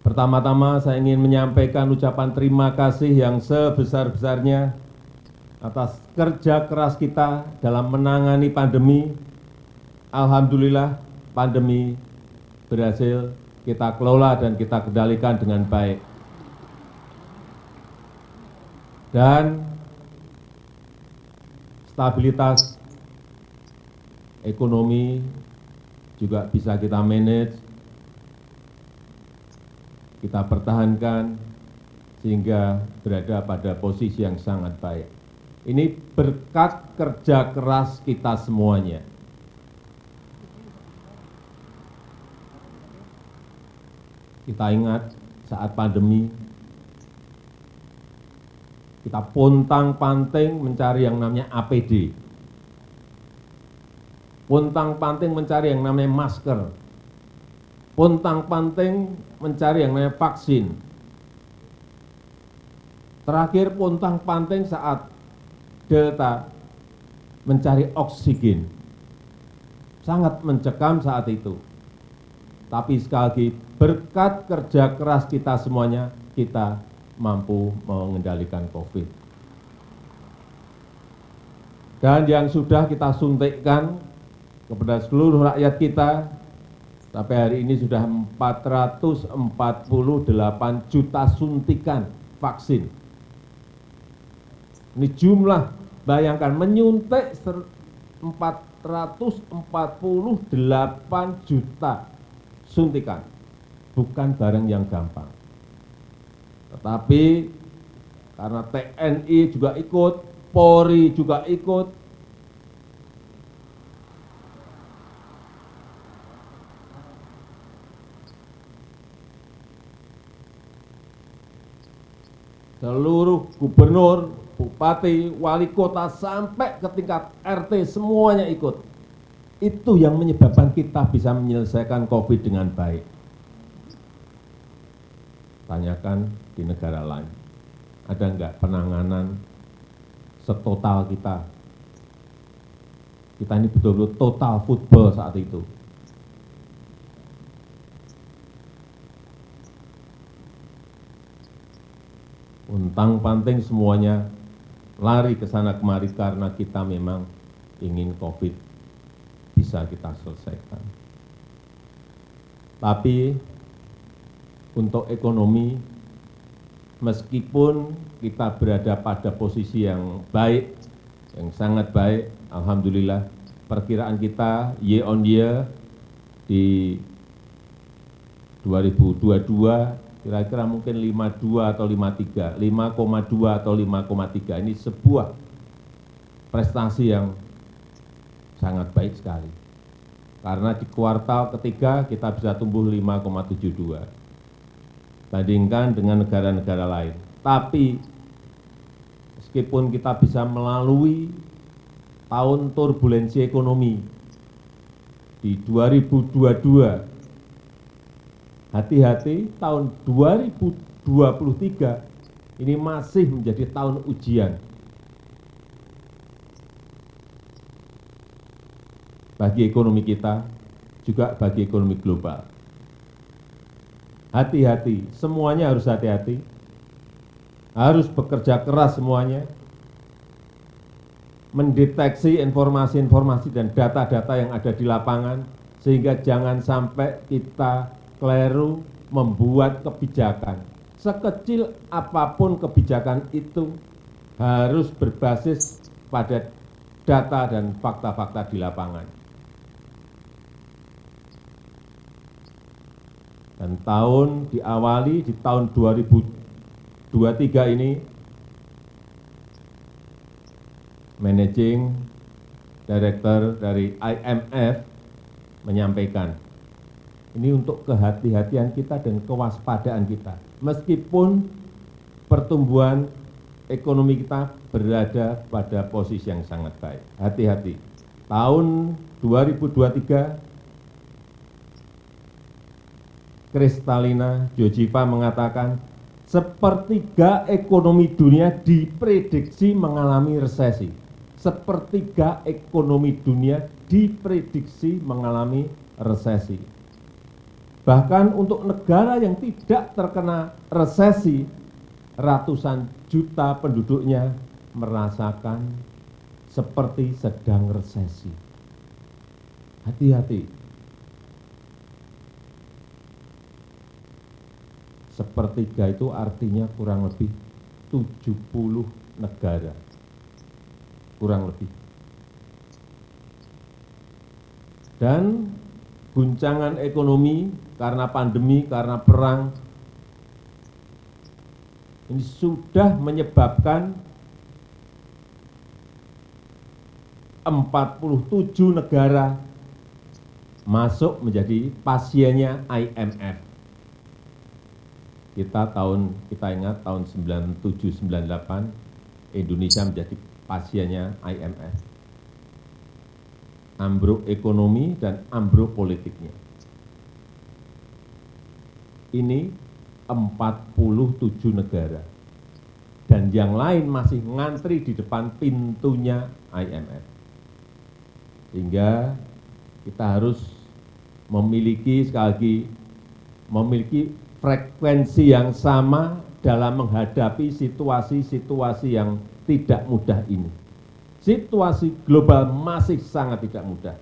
Pertama-tama saya ingin menyampaikan ucapan terima kasih yang sebesar-besarnya atas kerja keras kita dalam menangani pandemi. Alhamdulillah pandemi berhasil kita kelola dan kita kendalikan dengan baik. Dan stabilitas ekonomi juga bisa kita manage, kita pertahankan sehingga berada pada posisi yang sangat baik. Ini berkat kerja keras kita semuanya. Kita ingat saat pandemi, kita pontang-panting mencari yang namanya APD. Pontang-panting mencari yang namanya masker. Pontang-panting mencari yang namanya vaksin. Terakhir pontang-panting saat Delta mencari oksigen. Sangat mencekam saat itu. Tapi sekali lagi, berkat kerja keras kita semuanya, kita mampu mengendalikan COVID. Dan yang sudah kita suntikkan kepada seluruh rakyat kita, sampai hari ini sudah 448 juta suntikan vaksin. Ini jumlah, bayangkan, menyuntik 448 juta suntikan. Bukan barang yang gampang. Tetapi karena TNI juga ikut, Polri juga ikut, seluruh gubernur, bupati, wali kota, sampai ke tingkat RT semuanya ikut. Itu yang menyebabkan kita bisa menyelesaikan COVID dengan baik. Tanyakan di negara lain, ada enggak penanganan setotal kita? Kita ini betul-betul total football saat itu. Untang-panting semuanya lari ke sana kemari karena kita memang ingin COVID bisa kita selesaikan. Tapi untuk ekonomi, meskipun kita berada pada posisi yang baik, yang sangat baik, alhamdulillah, perkiraan kita year on year di 2022 kira-kira mungkin 52 atau 53, 5,2 atau 5,3. Ini sebuah prestasi yang sangat baik sekali. Karena di kuartal ketiga kita bisa tumbuh 5,72. Bandingkan dengan negara-negara lain. Tapi meskipun kita bisa melalui tahun turbulensi ekonomi di 2022, hati-hati, tahun 2023 ini masih menjadi tahun ujian bagi ekonomi kita, juga bagi ekonomi global. Hati-hati, semuanya harus hati-hati, harus bekerja keras semuanya, mendeteksi informasi-informasi dan data-data yang ada di lapangan, sehingga jangan sampai kita keliru membuat kebijakan. Sekecil apapun kebijakan itu harus berbasis pada data dan fakta-fakta di lapangan. Dan tahun diawali di tahun 2023 ini, Managing Director dari IMF menyampaikan, ini untuk kehati-hatian kita dan kewaspadaan kita. Meskipun pertumbuhan ekonomi kita berada pada posisi yang sangat baik. Hati-hati. Tahun 2023, Kristalina Georgieva mengatakan, sepertiga ekonomi dunia diprediksi mengalami resesi. Sepertiga ekonomi dunia diprediksi mengalami resesi. Bahkan untuk negara yang tidak terkena resesi, ratusan juta penduduknya merasakan seperti sedang resesi. Hati-hati. Sepertiga itu artinya kurang lebih 70 negara. Kurang lebih. Dan guncangan ekonomi karena pandemi, karena perang, ini sudah menyebabkan 47 negara masuk menjadi pasiennya IMF. Kita ingat tahun 97-98, Indonesia menjadi pasiennya IMF. Ambruk ekonomi dan ambruk politiknya. Ini 47 negara. Dan yang lain masih ngantri di depan pintunya IMF. Sehingga kita harus memiliki, sekali lagi, memiliki frekuensi yang sama dalam menghadapi situasi-situasi yang tidak mudah ini. Situasi global masih sangat tidak mudah.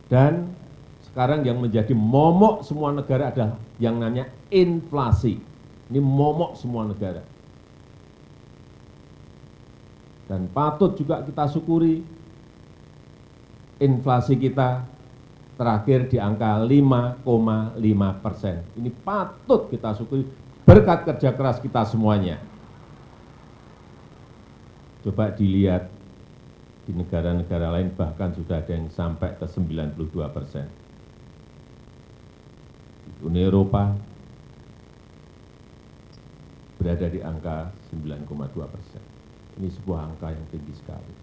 Dan sekarang yang menjadi momok semua negara adalah yang namanya inflasi. Ini momok semua negara. Dan patut juga kita syukuri inflasi kita terakhir di angka 5,5%. Ini patut kita syukuri berkat kerja keras kita semuanya. Coba dilihat di negara-negara lain bahkan sudah ada yang sampai ke 92%. Uni Eropa berada di angka 9,2%. Ini sebuah angka yang tinggi sekali.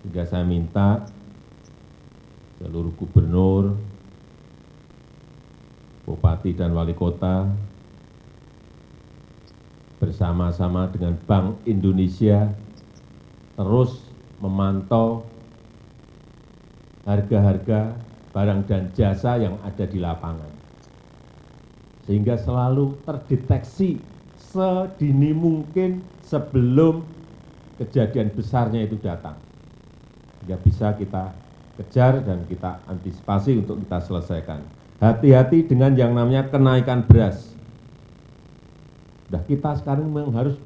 Sehingga saya minta seluruh gubernur, bupati dan wali kota bersama-sama dengan Bank Indonesia terus memantau harga-harga barang dan jasa yang ada di lapangan. Sehingga selalu terdeteksi sedini mungkin sebelum kejadian besarnya itu datang. Sehingga bisa kita kejar dan kita antisipasi untuk kita selesaikan. Hati-hati dengan yang namanya kenaikan beras. Nah, kita sekarang memang harus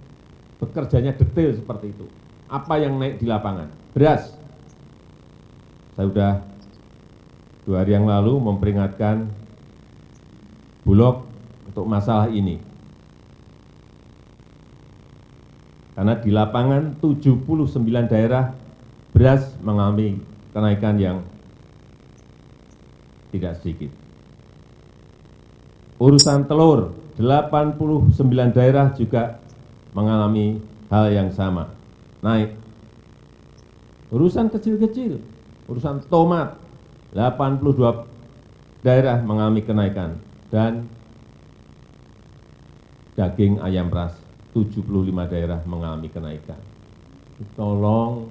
bekerjanya detail seperti itu. Apa yang naik di lapangan? Beras. Saya sudah 2 hari yang lalu memperingatkan Bulog untuk masalah ini. Karena di lapangan 79 daerah beras mengalami kenaikan yang tidak sedikit. Urusan telur, 89 daerah juga mengalami hal yang sama, naik. Urusan kecil-kecil, urusan tomat, 82 daerah mengalami kenaikan. Dan daging ayam ras, 75 daerah mengalami kenaikan. Tolong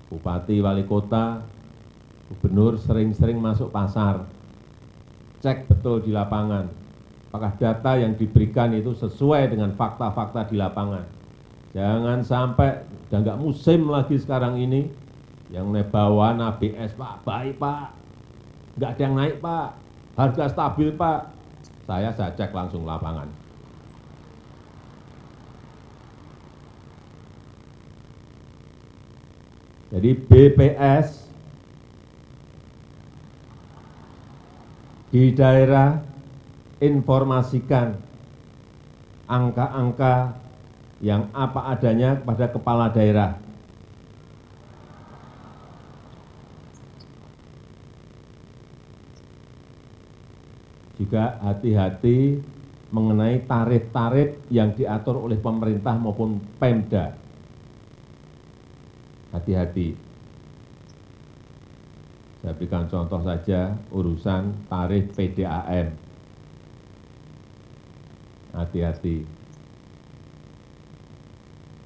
bupati, wali kota, gubernur sering-sering masuk pasar, cek betul di lapangan, apakah data yang diberikan itu sesuai dengan fakta-fakta di lapangan. Jangan sampai, udah nggak musim lagi sekarang ini, yang bawaan ABS, Pak, baik Pak, nggak ada yang naik Pak, harga stabil Pak. Saya cek langsung lapangan. Jadi BPS di daerah informasikan angka-angka yang apa adanya kepada kepala daerah. Juga hati-hati mengenai tarif-tarif yang diatur oleh pemerintah maupun Pemda. Hati-hati. Saya berikan contoh saja urusan tarif PDAM. Hati-hati.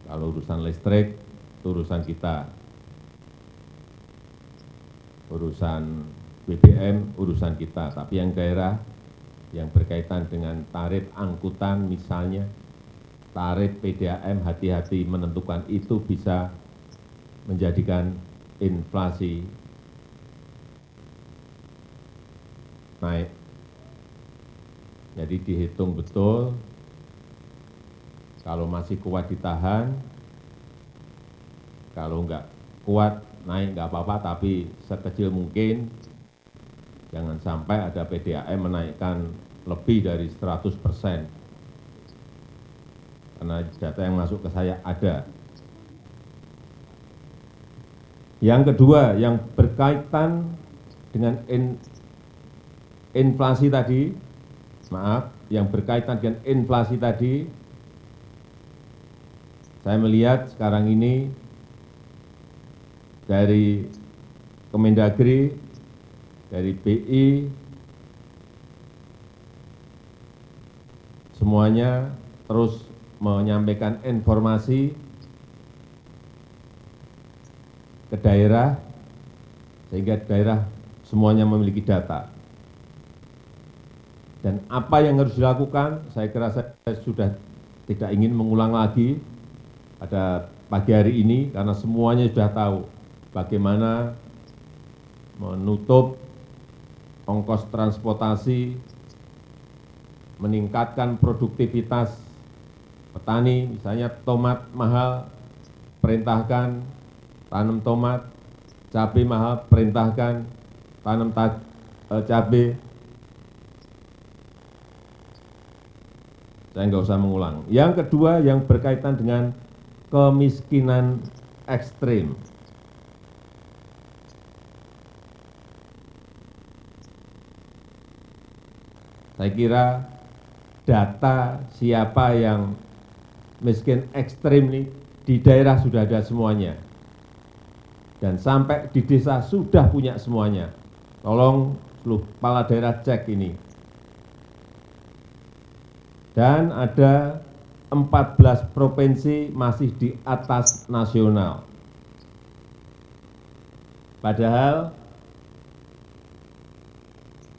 Kalau urusan listrik, itu urusan kita. Urusan BBM urusan kita, tapi yang daerah yang berkaitan dengan tarif angkutan misalnya, tarif PDAM hati-hati menentukan, itu bisa menjadikan inflasi naik. Jadi dihitung betul, kalau masih kuat ditahan, kalau enggak kuat naik enggak apa-apa, tapi sekecil mungkin jangan sampai ada PDAM menaikkan lebih dari 100%. Karena data yang masuk ke saya ada. Yang kedua, yang berkaitan dengan inflasi tadi, yang berkaitan dengan inflasi tadi, saya melihat sekarang ini dari Kemendagri, dari BI, semuanya terus menyampaikan informasi ke daerah, sehingga daerah semuanya memiliki data. Dan apa yang harus dilakukan, saya kira saya sudah tidak ingin mengulang lagi pada pagi hari ini, karena semuanya sudah tahu bagaimana menutup ongkos transportasi, meningkatkan produktivitas petani, misalnya tomat mahal, perintahkan tanam tomat, cabai mahal, perintahkan tanam cabai. Saya nggak usah mengulang. Yang kedua, yang berkaitan dengan kemiskinan ekstrim. Saya kira data siapa yang miskin ekstrim ini di daerah sudah ada semuanya. Dan sampai di desa sudah punya semuanya. Tolong seluruh kepala daerah cek ini. Dan ada 14 provinsi masih di atas nasional. Padahal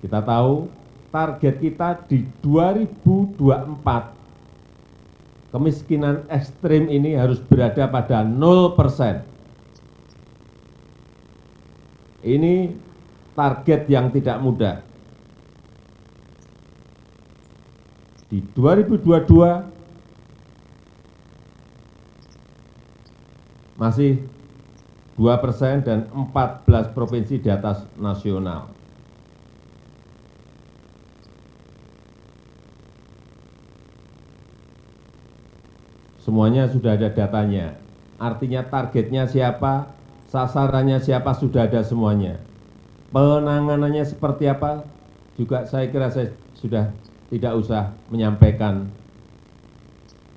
kita tahu target kita di 2024, kemiskinan ekstrim ini harus berada pada 0%. Ini target yang tidak mudah. Di 2022 masih 2% dan 14 provinsi di atas nasional. Semuanya sudah ada datanya. Artinya targetnya siapa, sasarannya siapa, sudah ada semuanya. Penanganannya seperti apa, juga saya kira saya sudah tidak usah menyampaikan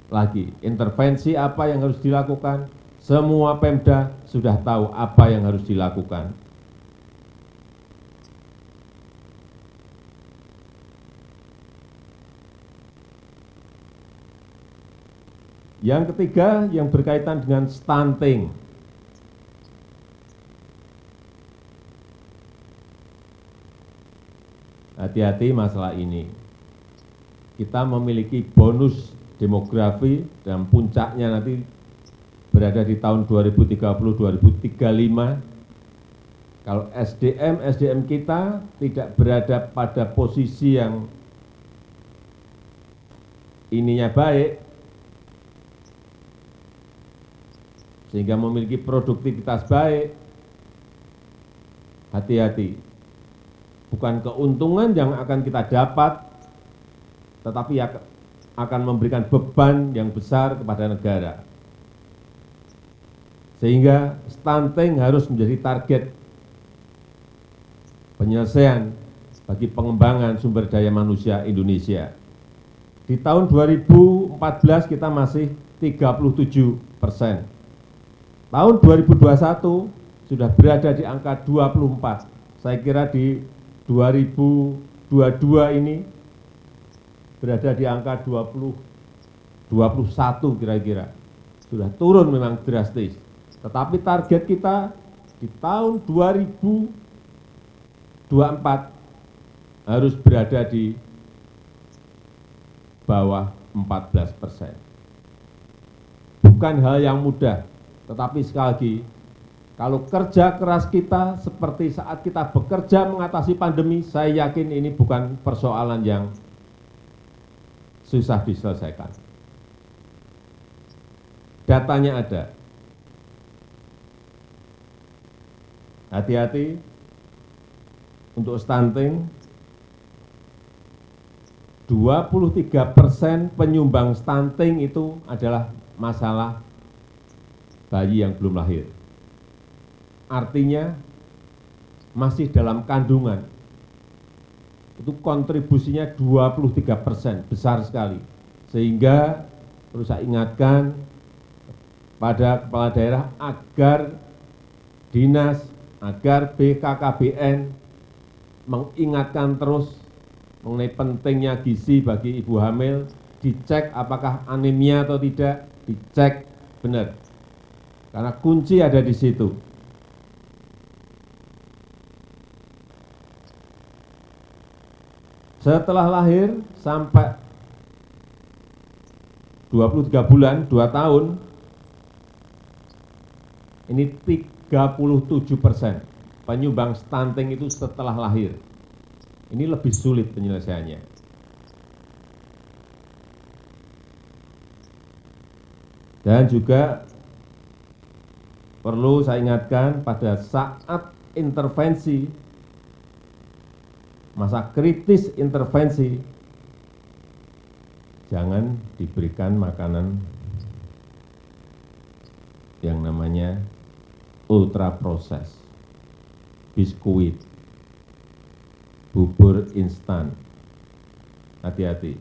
lagi. Intervensi apa yang harus dilakukan, semua Pemda sudah tahu apa yang harus dilakukan. Yang ketiga, yang berkaitan dengan stunting. Hati-hati masalah ini. Kita memiliki bonus demografi dan puncaknya nanti berada di tahun 2030-2035. Kalau SDM kita tidak berada pada posisi yang ininya baik, sehingga memiliki produktivitas baik, hati-hati. Bukan keuntungan yang akan kita dapat, tetapi akan memberikan beban yang besar kepada negara. Sehingga stunting harus menjadi target penyelesaian bagi pengembangan sumber daya manusia Indonesia. Di tahun 2014 kita masih 37%. Tahun 2021 sudah berada di angka 24. Saya kira di 2022 ini berada di angka 21 kira-kira. Sudah turun memang drastis. Tetapi target kita di tahun 2024 2024 harus berada di bawah 14%. Bukan hal yang mudah, tetapi sekali lagi, kalau kerja keras kita seperti saat kita bekerja mengatasi pandemi, saya yakin ini bukan persoalan yang susah diselesaikan. Datanya ada. Hati-hati untuk stunting, 23% penyumbang stunting itu adalah masalah bayi yang belum lahir. Artinya masih dalam kandungan. Itu kontribusinya 23%, besar sekali. Sehingga perlu saya ingatkan pada kepala daerah agar dinas, agar BKKBN mengingatkan terus mengenai pentingnya gizi bagi ibu hamil, dicek apakah anemia atau tidak, dicek benar. Karena kunci ada di situ. Setelah lahir sampai 23 bulan, 2 tahun, ini 37% penyumbang stunting itu setelah lahir. Ini lebih sulit penyelesaiannya. Dan juga perlu saya ingatkan pada saat intervensi, masa kritis intervensi, jangan diberikan makanan yang namanya ultra proses, biskuit, bubur instan. Hati-hati,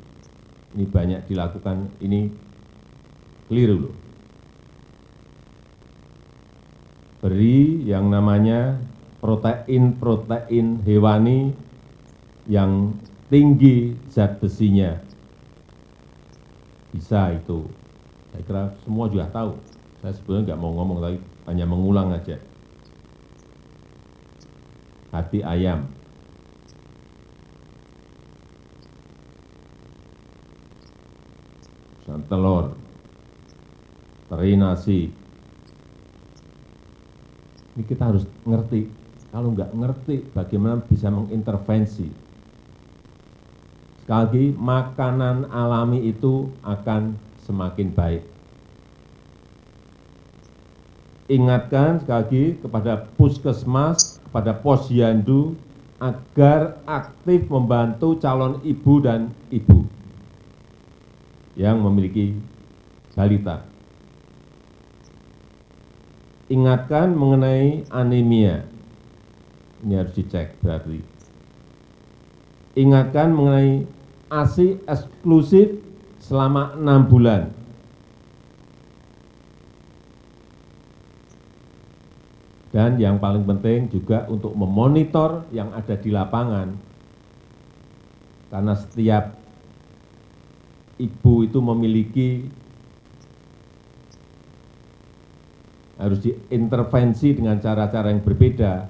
ini banyak dilakukan, ini keliru loh. Beri yang namanya protein hewani yang tinggi zat besinya. Bisa itu. Saya kira semua juga tahu. Saya sebenarnya nggak mau ngomong, tapi hanya mengulang aja. Hati ayam. Telur, teri nasi. Ini kita harus ngerti. Kalau nggak ngerti, bagaimana bisa mengintervensi? Sekali lagi, makanan alami itu akan semakin baik. Ingatkan sekali lagi kepada puskesmas, kepada posyandu, agar aktif membantu calon ibu dan ibu yang memiliki balita. Ingatkan mengenai anemia, ini harus dicek berarti. Ingatkan mengenai ASI eksklusif selama 6 bulan. Dan yang paling penting juga untuk memonitor yang ada di lapangan, karena setiap ibu itu memiliki, harus diintervensi dengan cara-cara yang berbeda,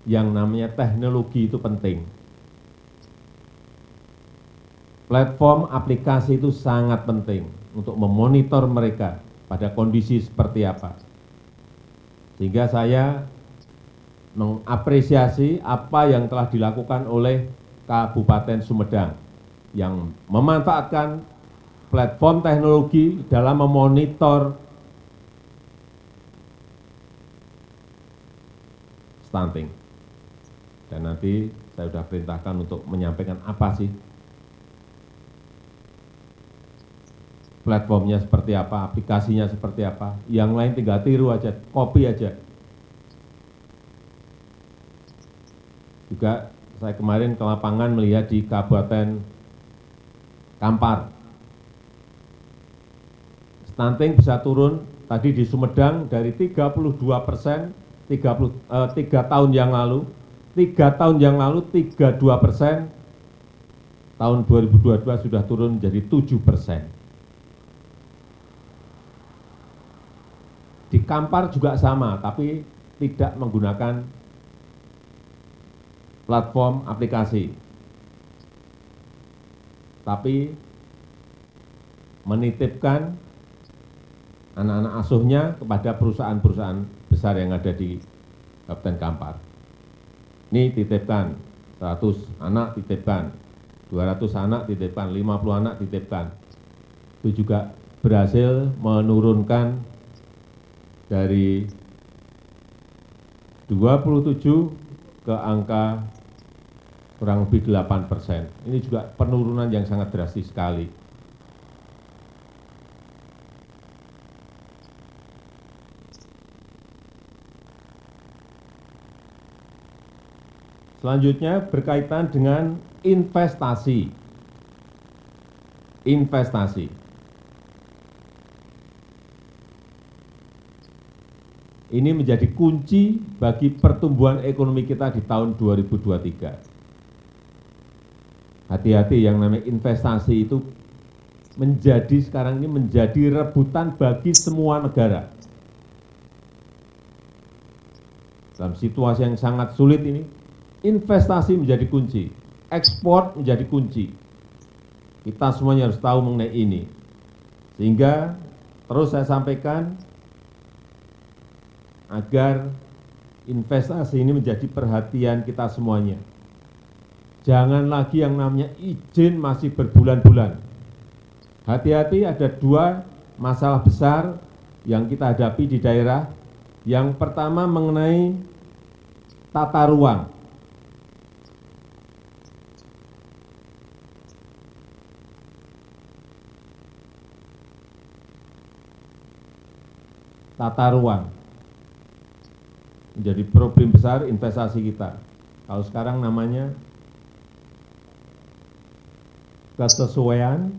yang namanya teknologi itu penting. Platform aplikasi itu sangat penting untuk memonitor mereka pada kondisi seperti apa. Sehingga saya mengapresiasi apa yang telah dilakukan oleh Kabupaten Sumedang yang memanfaatkan platform teknologi dalam memonitor stunting. Dan nanti saya sudah perintahkan untuk menyampaikan apa sih platformnya seperti apa, aplikasinya seperti apa. Yang lain tinggal tiru aja, copy aja. Juga saya kemarin ke lapangan melihat di Kabupaten Kampar. Stunting bisa turun tadi di Sumedang dari 32%, 3 tahun yang lalu, 3 tahun yang lalu 32%, tahun 2022 sudah turun menjadi 7%. Di Kampar juga sama, tapi tidak menggunakan platform aplikasi, tapi menitipkan anak-anak asuhnya kepada perusahaan-perusahaan besar yang ada di Kabupaten Kampar. Ini titipkan, 100 anak titipkan, 200 anak titipkan, 50 anak titipkan. Itu juga berhasil menurunkan dari 27 ke angka kurang lebih 8%. Ini juga penurunan yang sangat drastis sekali. Selanjutnya berkaitan dengan investasi. Investasi. Ini menjadi kunci bagi pertumbuhan ekonomi kita di tahun 2023. Hati-hati, yang namanya investasi itu sekarang ini menjadi rebutan bagi semua negara. Dalam situasi yang sangat sulit ini, investasi menjadi kunci, ekspor menjadi kunci. Kita semuanya harus tahu mengenai ini. Sehingga terus saya sampaikan agar investasi ini menjadi perhatian kita semuanya. Jangan lagi yang namanya izin masih berbulan-bulan. Hati-hati, ada 2 masalah besar yang kita hadapi di daerah. Yang pertama mengenai tata ruang. Tata ruang menjadi problem besar investasi kita. Kalau sekarang namanya kesesuaian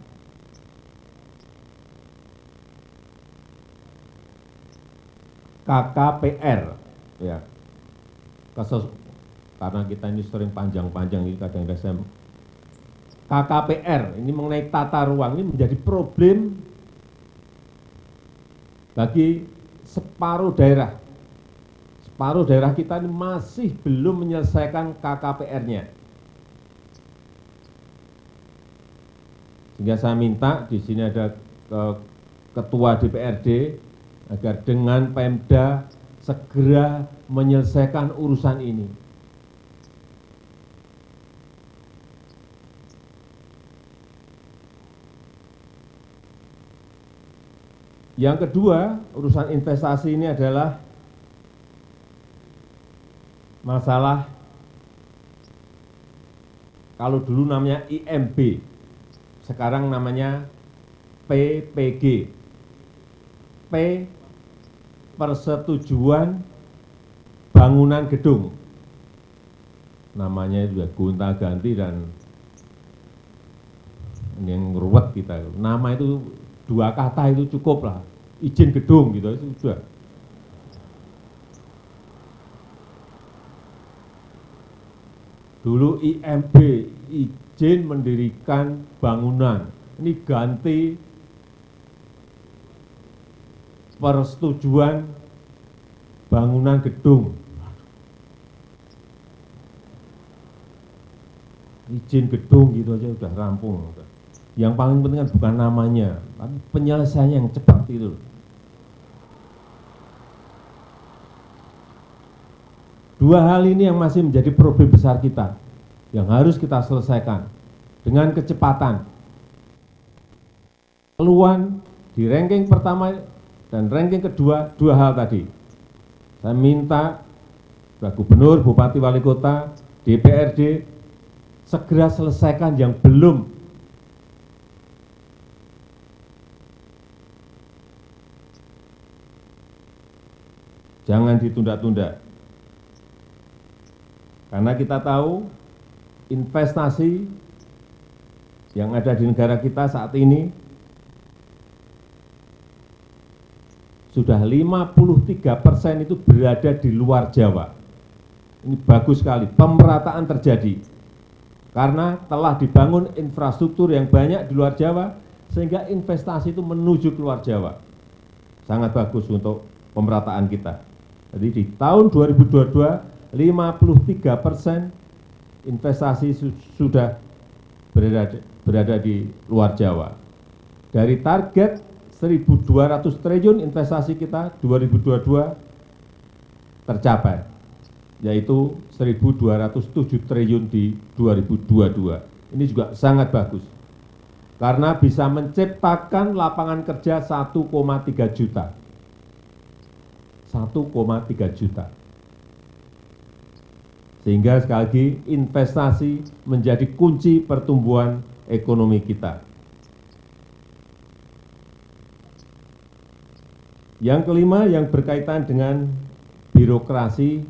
KKPR, ya. Karena kita ini sering panjang-panjang, ini kadang-kadang KKPR ini mengenai tata ruang ini menjadi problem bagi separuh daerah. Separuh daerah kita ini masih belum menyelesaikan KKPR-nya. Sehingga saya minta di sini ada Ketua DPRD agar dengan Pemda segera menyelesaikan urusan ini. Yang kedua, urusan investasi ini adalah masalah, kalau dulu namanya IMB, sekarang namanya PPG. P, persetujuan bangunan gedung. Namanya juga gonta-ganti dan yang ruwet kita. Nama itu 2 kata itu cukup lah. Izin gedung gitu, itu sudah. Dulu IMB, izin mendirikan bangunan. Ini ganti persetujuan bangunan gedung. Izin gedung gitu aja udah rampung. Yang paling penting kan bukan namanya, tapi penyelesaiannya yang cepat itu. Dua hal ini yang masih menjadi problem besar kita, yang harus kita selesaikan dengan kecepatan. Keluhan di ranking pertama dan ranking kedua, 2 hal tadi. Saya minta Pak Gubernur, Bupati, Wali Kota, DPRD, segera selesaikan yang belum. Jangan ditunda-tunda. Karena kita tahu investasi yang ada di negara kita saat ini sudah 53% itu berada di luar Jawa. Ini bagus sekali, pemerataan terjadi. Karena telah dibangun infrastruktur yang banyak di luar Jawa, sehingga investasi itu menuju ke luar Jawa. Sangat bagus untuk pemerataan kita. Jadi di tahun 2022, 53% investasi sudah berada di luar Jawa. Dari target 1.200 triliun investasi kita 2022 tercapai, yaitu 1.207 triliun di 2022. Ini juga sangat bagus, karena bisa menciptakan lapangan kerja 1,3 juta. 1,3 juta. Sehingga sekali lagi investasi menjadi kunci pertumbuhan ekonomi kita. Yang kelima yang berkaitan dengan birokrasi,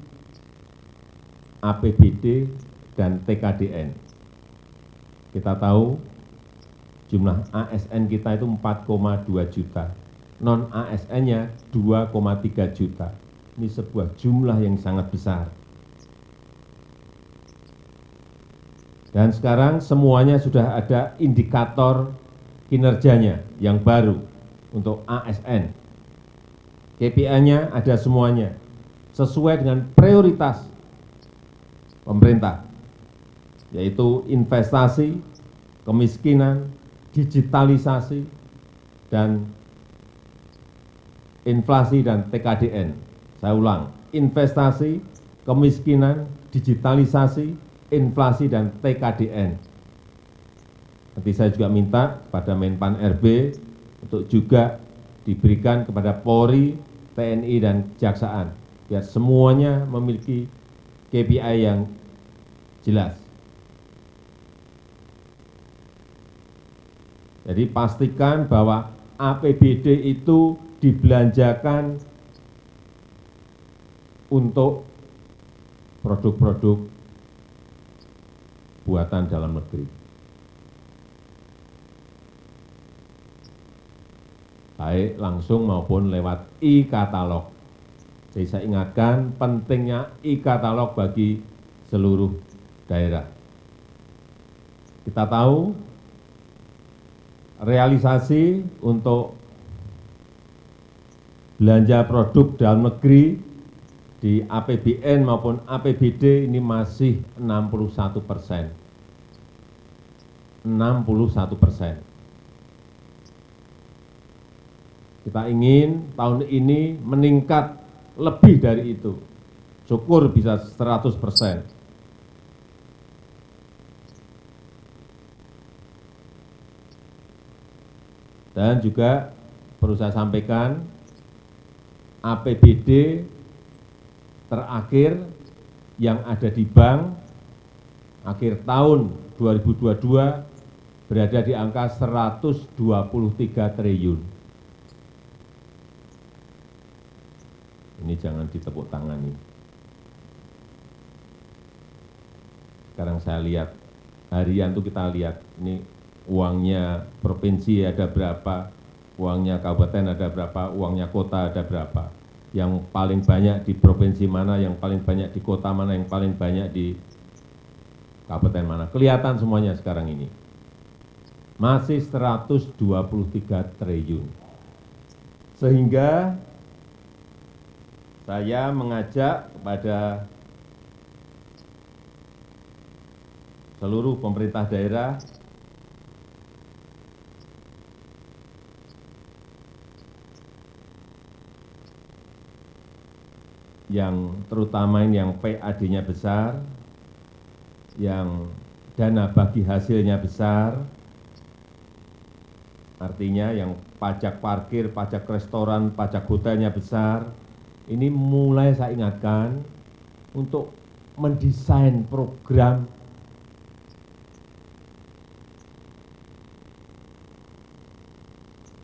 APBD, dan TKDN. Kita tahu jumlah ASN kita itu 4,2 juta. Non-ASN-nya 2,3 juta. Ini sebuah jumlah yang sangat besar. Dan sekarang semuanya sudah ada indikator kinerjanya yang baru untuk ASN. KPI-nya ada semuanya, sesuai dengan prioritas pemerintah, yaitu investasi, kemiskinan, digitalisasi, dan inflasi dan TKDN. Saya ulang, investasi, kemiskinan, digitalisasi, inflasi, dan TKDN. Nanti saya juga minta pada Menpan RB untuk juga diberikan kepada Polri, TNI, dan Kejaksaan, biar semuanya memiliki KPI yang jelas. Jadi pastikan bahwa APBD itu dibelanjakan untuk produk-produk buatan dalam negeri. Baik langsung maupun lewat e-katalog. Jadi saya ingatkan pentingnya e-katalog bagi seluruh daerah. Kita tahu realisasi untuk belanja produk dalam negeri di APBN maupun APBD ini masih 61%. 61%. Kita ingin tahun ini meningkat lebih dari itu. Syukur bisa 100%. Dan juga perlu saya sampaikan, APBD terakhir yang ada di bank akhir tahun 2022 berada di angka 123 triliun. Ini jangan ditepuk tangani. Sekarang saya lihat, harian itu kita lihat, ini uangnya provinsi ada berapa, uangnya kabupaten ada berapa, uangnya kota ada berapa. Yang paling banyak di provinsi mana, yang paling banyak di kota mana, yang paling banyak di kabupaten mana. Kelihatan semuanya sekarang ini. Masih 123 triliun. Sehingga saya mengajak kepada seluruh pemerintah daerah yang terutama yang PAD-nya besar, yang dana bagi hasilnya besar, artinya yang pajak parkir, pajak restoran, pajak hotelnya besar, ini mulai saya ingatkan untuk mendesain program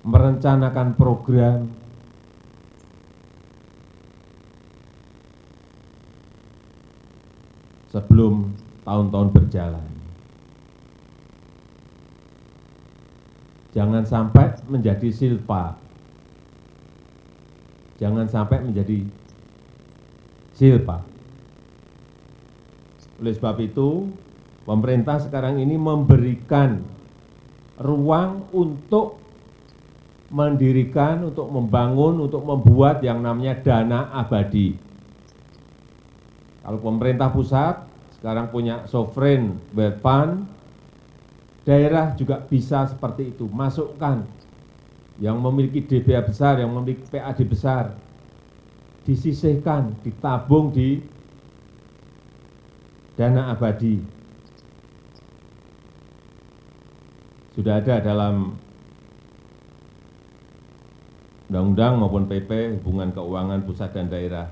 merencanakan program sebelum tahun-tahun berjalan. Jangan sampai menjadi silpa. Jangan sampai menjadi silpa. Oleh sebab itu, pemerintah sekarang ini memberikan ruang untuk mendirikan, untuk membangun, untuk membuat yang namanya dana abadi. Kalau pemerintah pusat sekarang punya sovereign wealth fund, daerah juga bisa seperti itu, masukkan yang memiliki DBA besar, yang memiliki PAD besar, disisihkan, ditabung di dana abadi. Sudah ada dalam undang-undang maupun PP hubungan keuangan pusat dan daerah.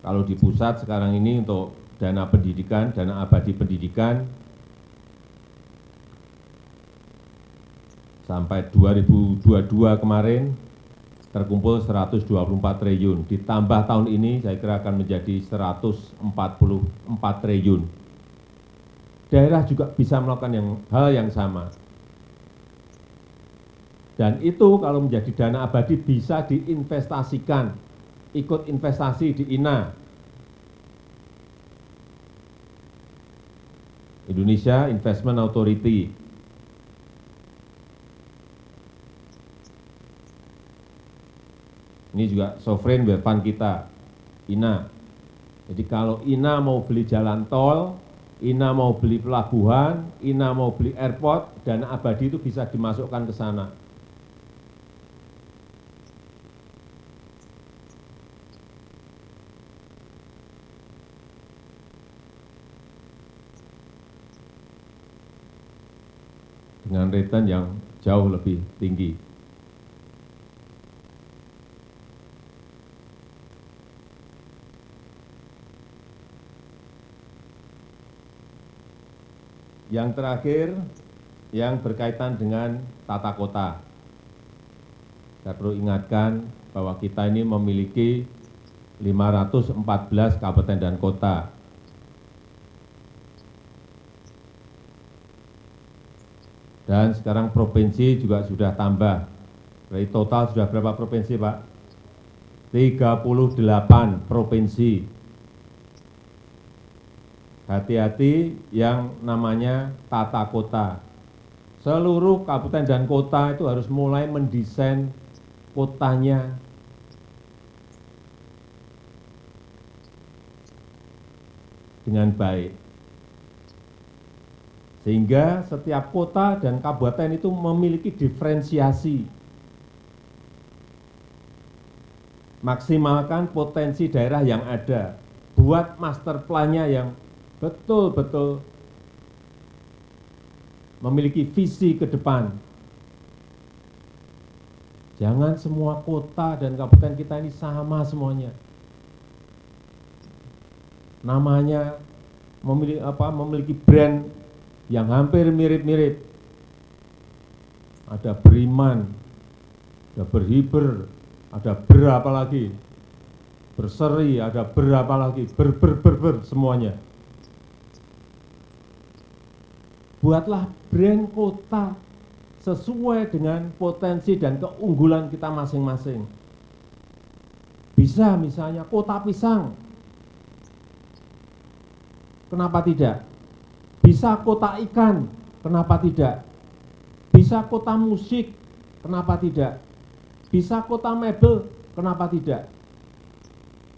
Kalau di pusat sekarang ini untuk dana pendidikan, dana abadi pendidikan, sampai 2022 kemarin terkumpul 124 triliun. Ditambah tahun ini saya kira akan menjadi 144 triliun. Daerah juga bisa melakukan hal yang sama. Dan itu kalau menjadi dana abadi bisa diinvestasikan, ikut investasi di INA, Indonesia Investment Authority. Ini juga sovereign wealth fund kita, INA. Jadi kalau INA mau beli jalan tol, INA mau beli pelabuhan, INA mau beli airport, dana abadi itu bisa dimasukkan ke sana. Dengan return yang jauh lebih tinggi. Yang terakhir, yang berkaitan dengan tata kota. Saya perlu ingatkan bahwa kita ini memiliki 514 kabupaten dan kota. Dan sekarang provinsi juga sudah tambah. Dari total sudah berapa provinsi, Pak? 38 provinsi. Hati-hati yang namanya tata kota. Seluruh kabupaten dan kota itu harus mulai mendesain kotanya dengan baik. Sehingga setiap kota dan kabupaten itu memiliki diferensiasi. Maksimalkan potensi daerah yang ada. Buat master plan-nya yang betul-betul memiliki visi ke depan. Jangan semua kota dan kabupaten kita ini sama semuanya. Namanya memiliki brand yang hampir mirip-mirip. Ada Beriman, ada Berhiber, ada berapa lagi? Berseri, ada berapa lagi? Semuanya. Buatlah brand kota sesuai dengan potensi dan keunggulan kita masing-masing. Bisa misalnya kota pisang. Kenapa tidak? Bisa kota ikan, kenapa tidak? Bisa kota musik, kenapa tidak? Bisa kota mebel, kenapa tidak?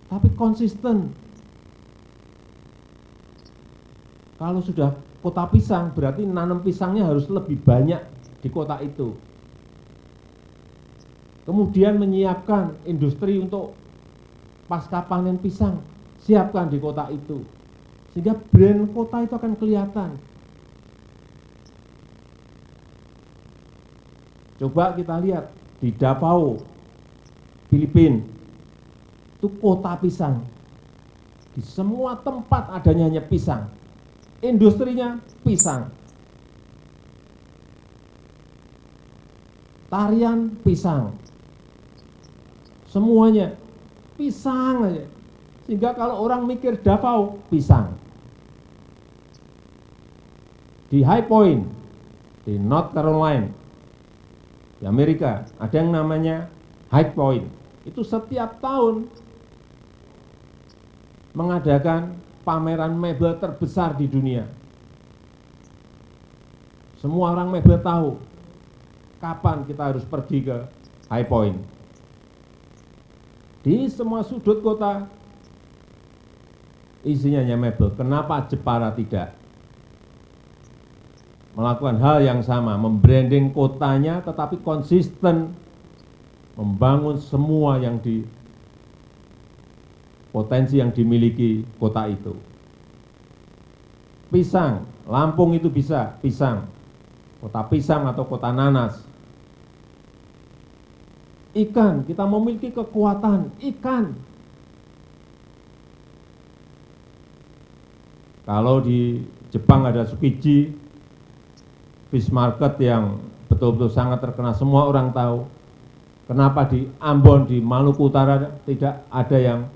Tapi konsisten. Kalau sudah kota pisang, berarti nanam pisangnya harus lebih banyak di kota itu. Kemudian menyiapkan industri untuk pasca panen pisang, siapkan di kota itu. Sehingga brand kota itu akan kelihatan. Coba kita lihat di Davao, Filipina, itu kota pisang. Di semua tempat adanya hanya pisang. Industrinya pisang. Tarian pisang. Semuanya pisang aja. Sehingga kalau orang mikir Davao, pisang. Di High Point, di North Carolina, di Amerika, ada yang namanya High Point. Itu setiap tahun mengadakan pameran mebel terbesar di dunia. Semua orang mebel tahu kapan kita harus pergi ke High Point. Di semua sudut kota isinya hanya mebel. Kenapa Jepara tidak melakukan hal yang sama, membranding kotanya tetapi konsisten membangun semua yang potensi yang dimiliki kota itu. Pisang, Lampung itu bisa, pisang, kota pisang atau kota nanas. Ikan, kita memiliki kekuatan ikan. Kalau di Jepang ada Tsukiji, fish market yang betul-betul sangat terkenal, semua orang tahu. Kenapa di Ambon, di Maluku Utara tidak ada yang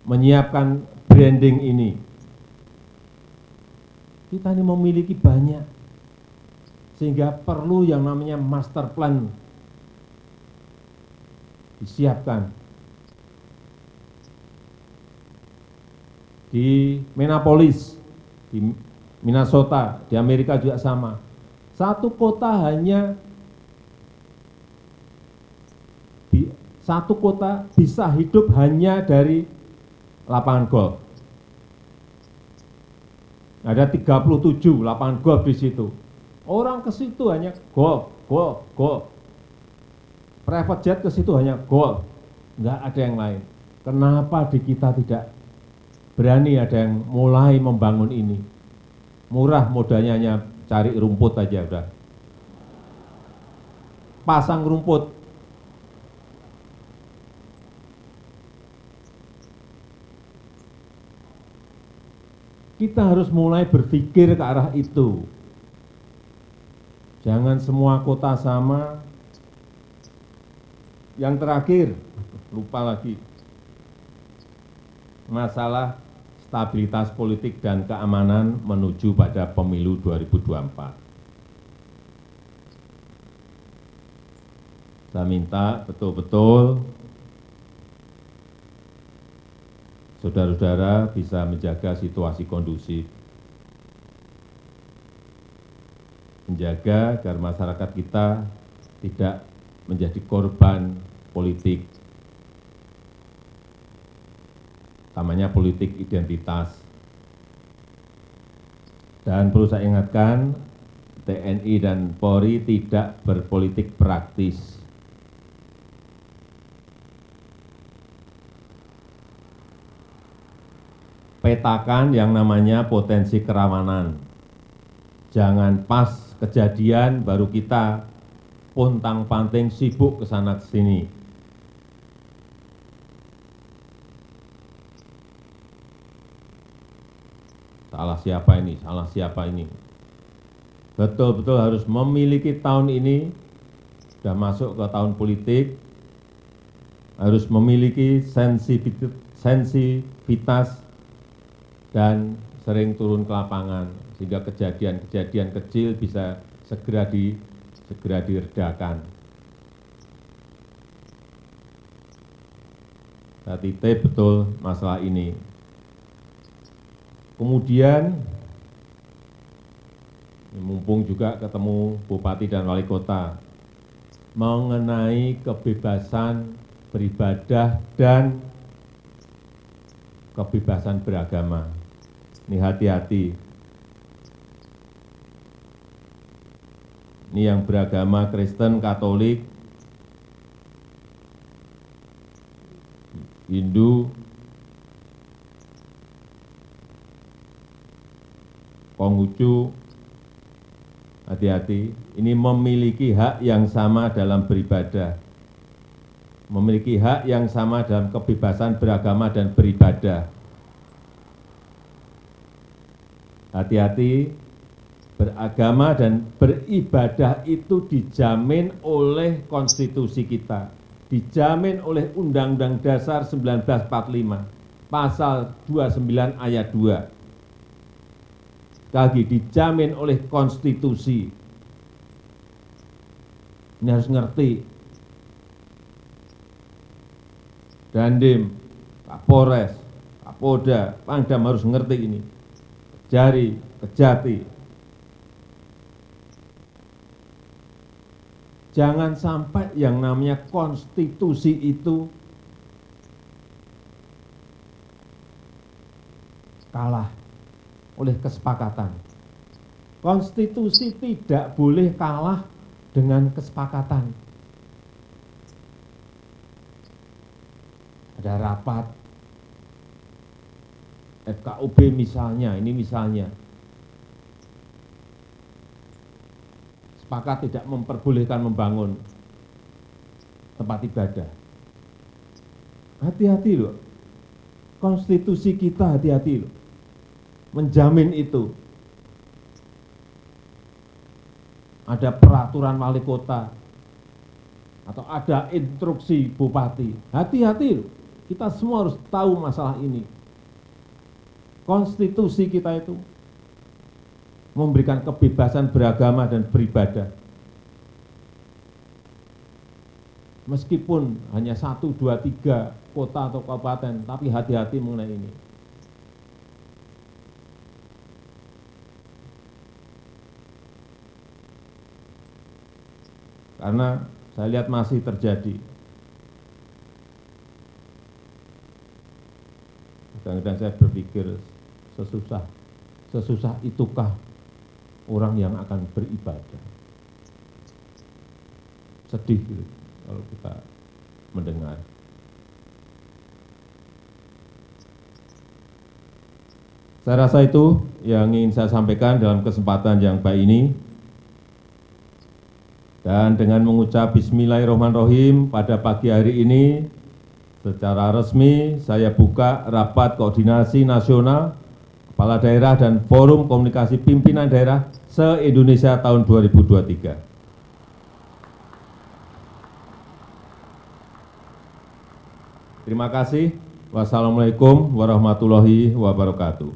menyiapkan branding ini? Kita ini memiliki banyak, sehingga perlu yang namanya master plan disiapkan. Di Minneapolis, di Minnesota, di Amerika juga sama. Satu kota bisa hidup hanya dari lapangan golf. Ada 37 lapangan golf di situ. Orang ke situ hanya golf, golf, golf. Private jet ke situ hanya golf. Enggak ada yang lain. Kenapa di kita tidak berani ada yang mulai membangun ini? Murah modalnya, hanya cari rumput aja udah. Pasang rumput. Kita harus mulai berpikir ke arah itu. Jangan semua kota sama. Yang terakhir, lupa lagi, masalah stabilitas politik dan keamanan menuju pada pemilu 2024. Saya minta betul-betul saudara-saudara bisa menjaga situasi kondusif, menjaga agar masyarakat kita tidak menjadi korban politik, namanya politik identitas. Dan perlu saya ingatkan, TNI dan Polri tidak berpolitik praktis. Petakan yang namanya potensi kerawanan. Jangan pas kejadian baru kita pontang-panting sibuk ke sana ke sini. Salah siapa ini, salah siapa ini. Betul-betul harus memiliki tahun ini, sudah masuk ke tahun politik, harus memiliki sensitivitas dan sering turun ke lapangan, sehingga kejadian-kejadian kecil bisa segera diredakan. Saya titip betul masalah ini. Kemudian, mumpung juga ketemu Bupati dan Wali Kota, mengenai kebebasan beribadah dan kebebasan beragama. Ini hati-hati. Ini yang beragama Kristen, Katolik, Hindu, Konghucu, hati-hati. Ini memiliki hak yang sama dalam beribadah, memiliki hak yang sama dalam kebebasan beragama dan beribadah. Hati-hati, beragama dan beribadah itu dijamin oleh konstitusi kita, dijamin oleh Undang-Undang Dasar 1945, pasal 29 ayat 2. Lagi dijamin oleh konstitusi. Ini harus ngerti. Dandim, Kapolres, Kapolda, Pangdam harus ngerti ini. Jari, Kejati. Jangan sampai yang namanya konstitusi itu kalah oleh kesepakatan. Konstitusi tidak boleh kalah dengan kesepakatan. Ada rapat FKUB misalnya, ini misalnya, sepakat tidak memperbolehkan membangun tempat ibadah. Hati-hati loh, konstitusi kita hati-hati loh, menjamin itu. Ada peraturan wali kota, atau ada instruksi bupati, hati-hati loh, kita semua harus tahu masalah ini. Konstitusi kita itu memberikan kebebasan beragama dan beribadah. Meskipun hanya 1, 2, 3 kota atau kabupaten, tapi hati-hati mengenai ini. Karena saya lihat masih terjadi. Kadang-kadang saya berpikir, sesusah itukah orang yang akan beribadah. Sedih gitu kalau kita mendengar. Saya rasa itu yang ingin saya sampaikan dalam kesempatan yang baik ini. Dan dengan mengucap Bismillahirrahmanirrahim pada pagi hari ini, secara resmi saya buka rapat koordinasi nasional Kepala Daerah dan Forum Komunikasi Pimpinan Daerah se-Indonesia tahun 2023. Terima kasih. Wassalamualaikum warahmatullahi wabarakatuh.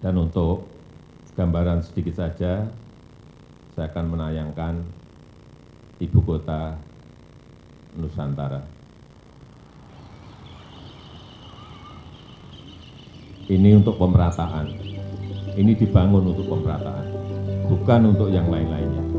Dan untuk gambaran sedikit saja, saya akan menayangkan ibu kota Nusantara. Ini untuk pemerataan. Ini dibangun untuk pemerataan, bukan untuk yang lain-lainnya.